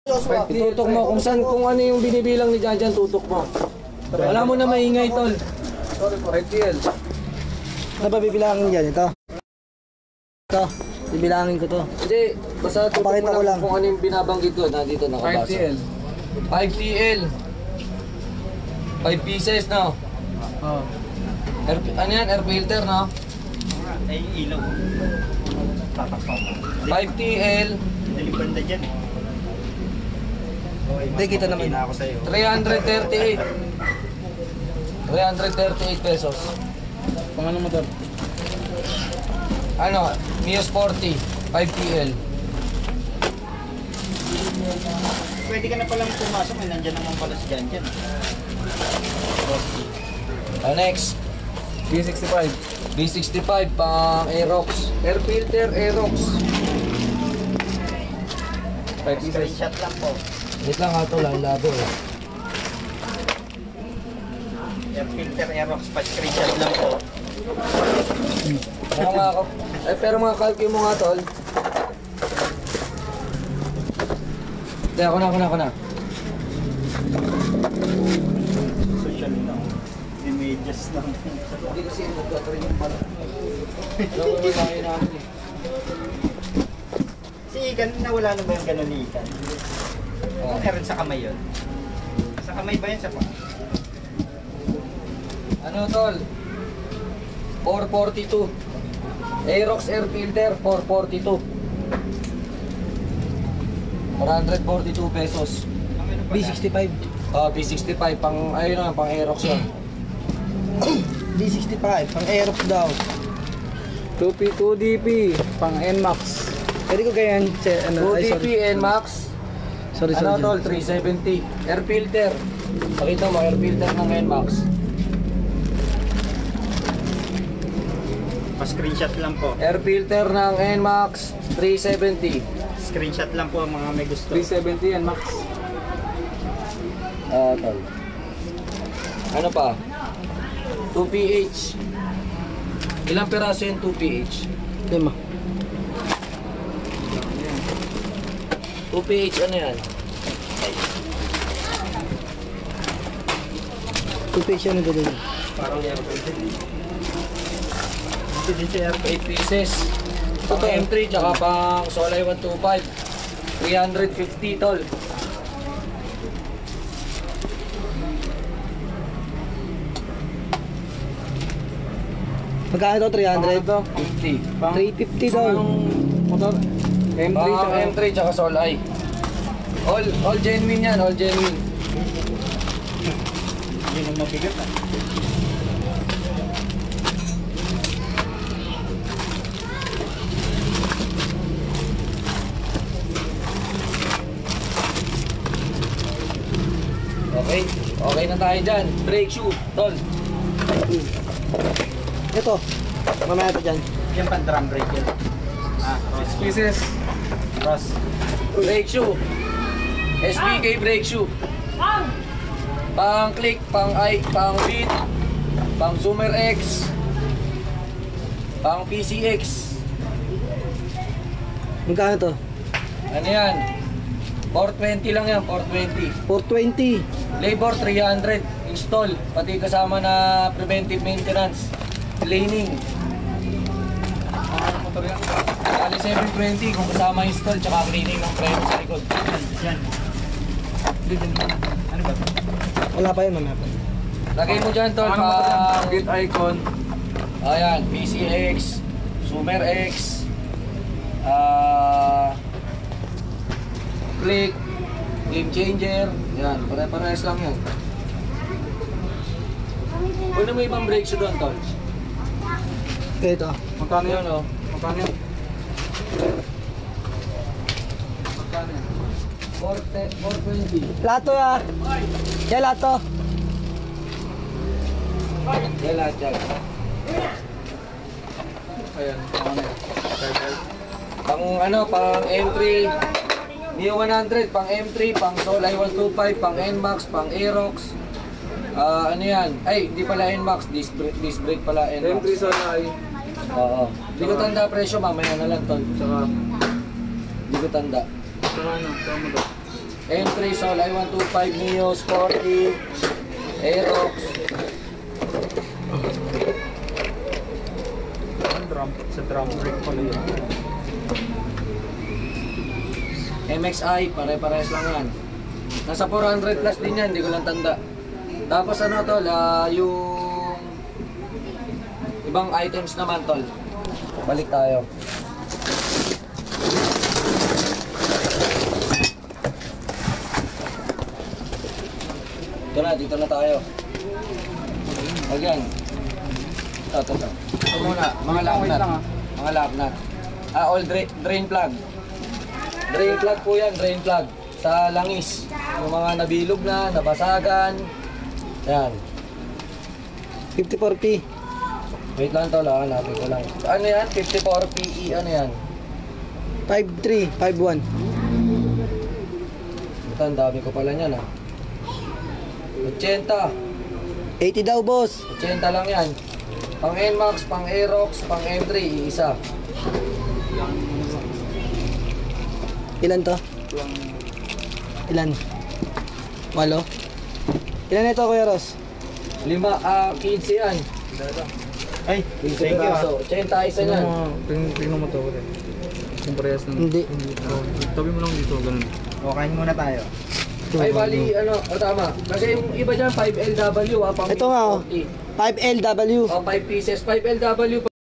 Itutok mo kung saan, kung ano yung binibilang ni Janjan, tutok mo. Wala mo na maingay, tol. 5TL. Ano ba bibilangin dyan? Ito? Ito? Bibilangin ko to. Hindi, basta tutok mo lang kung ano yung binabanggit ko. Nandito nakabasa. 5TL. 5TL. 5 pieces, no? Oh. Ano yan? Air filter, no? Ay, ilaw. 5TL. Dalibanda dyan. Hindi, kita naman. Ako sa'yo. 338. 338 pesos. Pangano mo doon? Ano? Mio Sporty. 5TL. Pwede ka na palang pumasok. May nandyan naman pala si Janjan. Next. B65. B65 pang Aerox. Air filter Aerox. 5 pieces. Screenshot lang po. Wait lang ha, ito labo eh. Air filter Aerox pa. Screenshot lang po. Pero mga, pero mga kalki mo nga tol. Hindi, ako na. Social na. Images lang. Hindi kasi mag-gatrin yung pala. Alam mo yung mga namin eh. Si Ikan, nawala na ba yung ganun ni Ikan? Oh. Meron sa kamay yun. Sa kamay ba yun sa pa? Ano tol? 442. Aerox air filter 442. 442 pesos. B65. B65 pang ayun na, pang Aerox yun. B65. Pang Aerox daw. 2DP. Pang NMAX. Pwede ko ganyan. Ano, ay, 2DP sorry. NMAX. Sorry, Ano sorry. tol? 370. Air filter. Pakita mo, air filter ng NMAX. Pa-screenshot lang po. Air filter ng NMAX 370. Screenshot lang po ang mga may gusto. 370 yan, Max. Tol. Ano pa? 2PH. Ilang piraso yung 2PH? 5. 2PH ano yan? 2 page yan ito din. Parang yan. Dito din siya. 8 pieces. Pang M3 tsaka pang Solay 125. 350 tol. Magkano ito? 300? 50. Pang 350 daw. motor. M3 Pang tsaka M3 tsaka Solay. All genuine yan, all genuine. Yun ang mabigat ah. Okay, okay na tayo dyan. Brake shoe, tol. Ito. Mamaya ito dyan. Yan pang drum brake yun. Ah, 6 pieces. cross. Brake shoe. SPK brake shoe. Pang click, pang i, pang beat, pang Zoomer X, pang PCX. Magkano ito? Ano yan? 420 lang yan, 420. 420. Labor 300. Install, pati kasama na preventive maintenance. Cleaning. Motor yan. Kali 720 kung kasama install tsaka cleaning ng preno sa likod. Yan. Ano ba? Wala pa yun, mamaya pa. Lagay mo dyan tol, Ano motor yan? pang... Gate icon. Ayan, PCX, Zoomer X, click, game changer, yan, pare-parehas lang yan. Kunin mo ibang brake shoe doon, tol. Ito. Magkano yan? Yan, oh. Magkano yan? Magkano yan? 420. Lato ya. Yan lato. Yan lahat yan. Ayan. Ano yan? Pang ano, pang M3, Neo 100, pang M3, pang Solay 125, pang NMAX, pang Aerox. Ano yan? Ay, hindi pala NMAX, disc brake pala NMAX. M3 Solay. Oo. Hindi ko tanda presyo, mamaya na lang tol. Tsaka, Hindi ko tanda. tsaka ano? Tsaka mo daw. M3, Sol I-125, Neo, Sporty, Aerox. Sa drum brake pala yun. MXI, pare-pares lang yan. Nasa 400 plus din yan, hindi ko lang tanda. Tapos ano tol, yung ibang items naman tol. Balik tayo. Dito na tayo. Again. Ito. Ito muna, mga lock nut. Mga lock nut. All drain plug. Drain plug po yan, drain plug. Sa langis. Yung mga nabilog na, nabasagan. Yan. 54P. Wait lang tol, hanapin ko lang. Ano yan? 54 PE, ano yan? 53, 51. Ito, ang dami ko pala niyan 80. 80 daw, boss. 80 lang yan. Pang NMAX, pang Aerox, pang M3, isa. Ilan to? Ilan? 8? Ilan ito, Kuya Ross? 15 yan. Ay, 15 thank you piraso. 80 isa yan. Tingnan mo to ulit. Kung parehas ng... Hindi. Tabi mo lang dito, ganun. O, kain muna tayo. Ay, bali, tama. Kasi yung iba dyan, 5LW, pang Ito nga, oh. 40. 5LW. 5 pieces. 5LW